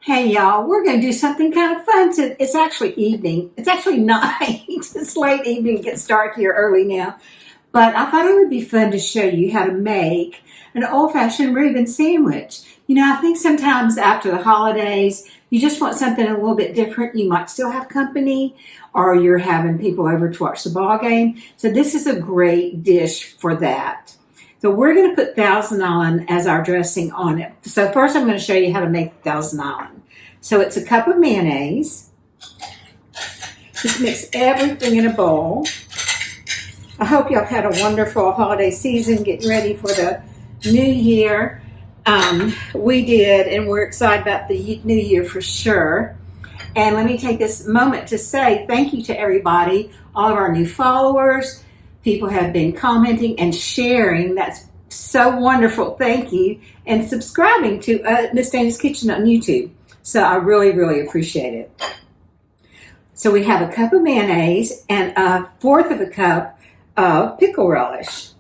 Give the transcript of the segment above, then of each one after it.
Hey y'all, we're going to do something kind of fun. It's actually evening. It's actually night. It's late evening. It gets dark here early now. But I thought it would be fun to show you how to make an old-fashioned Reuben sandwich. You know, I think sometimes after the holidays, you just want something a little bit different. You might still have company or you're having people over to watch the ball game. So this is a great dish for that. So we're going to put Thousand Island as our dressing on it. So first I'm going to show you how to make Thousand Island. So it's a cup of mayonnaise. Just mix everything in a bowl. I hope y'all had a wonderful holiday season getting ready for the new year. We did, and we're excited about the new year for sure. And let me take this moment to say thank you to everybody, all of our new followers. People have been commenting and sharing. That's so wonderful. Thank you. And subscribing to Miss Dana's Kitchen on YouTube. So I really, really appreciate it. So we have a cup of mayonnaise and a fourth of a cup of pickle relish.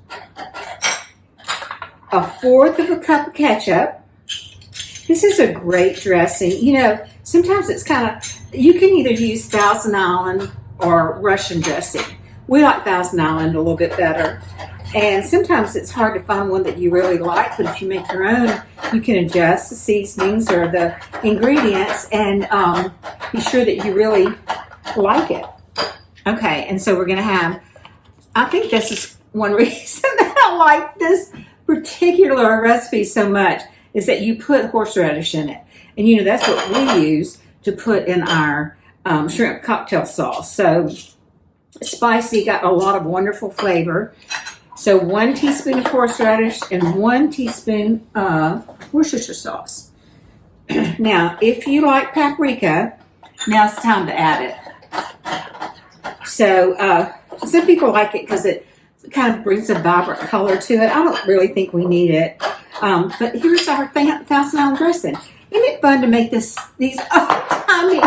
A fourth of a cup of ketchup. This is a great dressing. You know, sometimes it's kind of, you can either use Thousand Island or Russian dressing. We like Thousand Island a little bit better. And sometimes it's hard to find one that you really like, but if you make your own, you can adjust the seasonings or the ingredients and be sure that you really like it. Okay, and so we're going to have, I think this is one reason that I like this particular recipe so much is that you put horseradish in it. And you know, that's what we use to put in our shrimp cocktail sauce. So spicy, got a lot of wonderful flavor. So 1 teaspoon of horseradish and 1 teaspoon of Worcestershire sauce. Now, if you like paprika, now's the time to add it. So some people like it because it kind of brings a vibrant color to it. I don't really think we need it. But here's our Thousand Island dressing. Isn't it fun to make these old-timey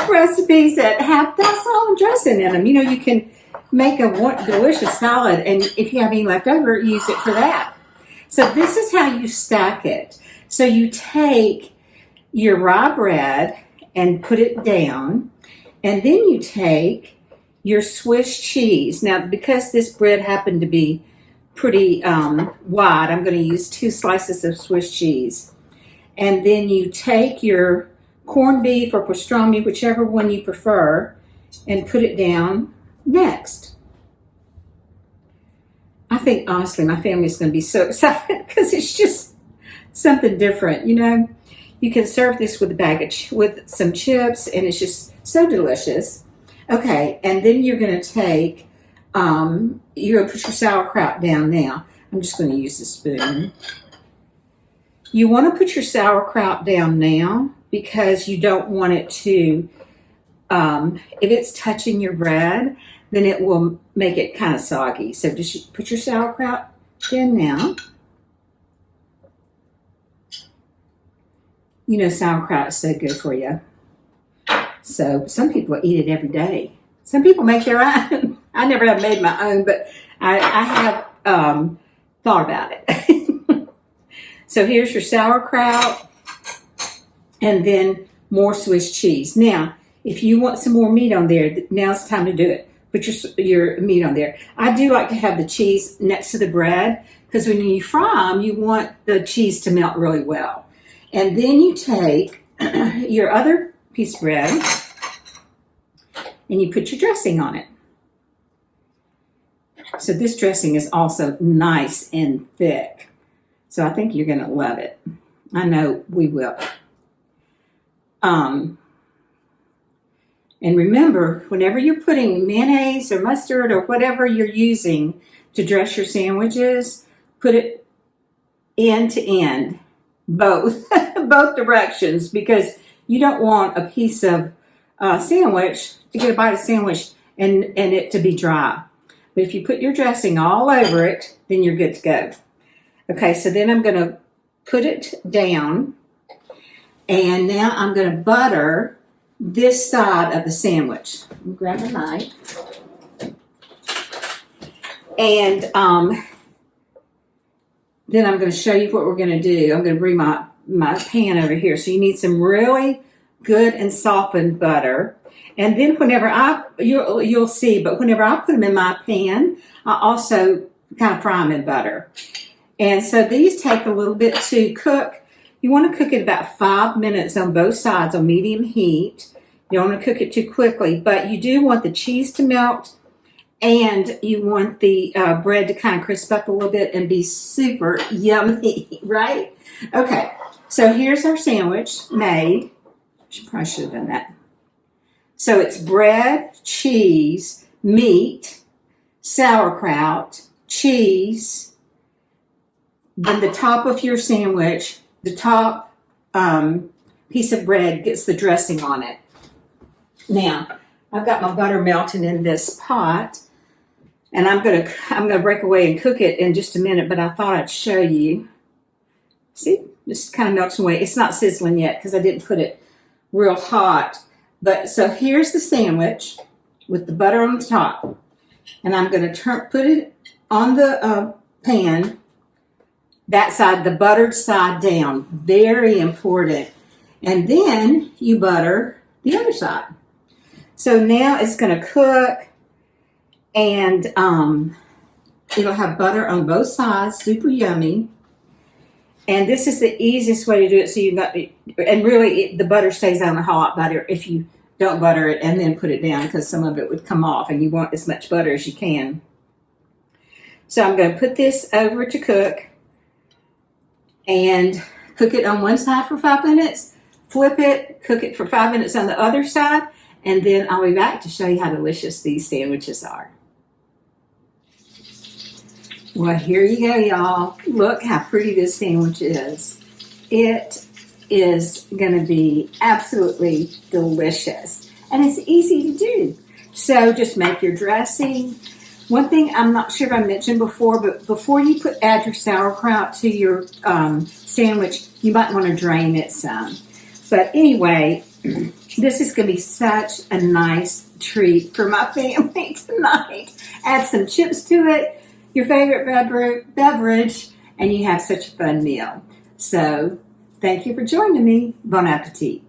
recipes that have Thousand Island dressing in them? You know, you can make a delicious salad, and if you have any left over, use it for that. So this is how you stack it. So you take your rye bread and put it down, and then you take your Swiss cheese. Now, because this bread happened to be pretty wide, I'm going to use 2 slices of Swiss cheese. And then you take your corned beef or pastrami, whichever one you prefer, and put it down next. I think, honestly, my family is going to be so excited because it's just something different, you know. You can serve this with a bag of with some chips, and it's just so delicious. Okay, and then you're going to take, you're going to put your sauerkraut down now. I'm just going to use the spoon. You want to put your sauerkraut down now because you don't want it to, if it's touching your bread, then it will make it kind of soggy. So just put your sauerkraut in now. You know, sauerkraut is so good for you. So some people eat it every day. Some people make their own. I never have made my own, but I have thought about it. So here's your sauerkraut and then more Swiss cheese. Now, if you want some more meat on there, now's the time to do it. Put your meat on there. I do like to have the cheese next to the bread because when you fry them, you want the cheese to melt really well. And then you take your other piece of bread and you put your dressing on it. So this dressing is also nice and thick. So I think you're going to love it. I know we will. And remember, whenever you're putting mayonnaise or mustard or whatever you're using to dress your sandwiches, put it end to end, both directions, because you don't want a piece of sandwich to get a bite of sandwich and it to be dry. But if you put your dressing all over it, then you're good to go. Okay, so then I'm going to put it down, and now I'm going to butter this side of the sandwich. Grab a knife. And then I'm going to show you what we're going to do. I'm going to bring my my pan over here. So you need some really good and softened butter. And then whenever you'll see, but whenever I put them in my pan, I also kind of fry them in butter. And so these take a little bit to cook. You want to cook it about 5 minutes on both sides on medium heat. You don't want to cook it too quickly, but you do want the cheese to melt, and you want the bread to kind of crisp up a little bit and be super yummy, right? Okay, so here's our sandwich made. Probably should have done that. So it's bread, cheese, meat, sauerkraut, cheese, then the top of your sandwich, the top piece of bread gets the dressing on it. Now, I've got my butter melting in this pot, and I'm gonna break away and cook it in just a minute, but I thought I'd show you. See, just kind of melting away. It's not sizzling yet because I didn't put it real hot. But so here's the sandwich with the butter on the top, and I'm going to put it on the pan. That side, the buttered side down, very important. And then you butter the other side. So now it's going to cook, and it'll have butter on both sides, super yummy. And this is the easiest way to do it. So you've got, and really the butter stays on a hot butter if you don't butter it and then put it down, because some of it would come off, and you want as much butter as you can. So I'm going to put this over to cook and cook it on one side for 5 minutes, flip it, cook it for 5 minutes on the other side, and then I'll be back to show you how delicious these sandwiches are. Well, here you go, y'all. Look how pretty this sandwich is. It is going to be absolutely delicious. And it's easy to do. So just make your dressing. One thing I'm not sure if I mentioned before, but before you add your sauerkraut to your sandwich, you might want to drain it some. But anyway, this is going to be such a nice treat for my family tonight. Add some chips to it, your favorite beverage, and you have such a fun meal. So, thank you for joining me. Bon appetit.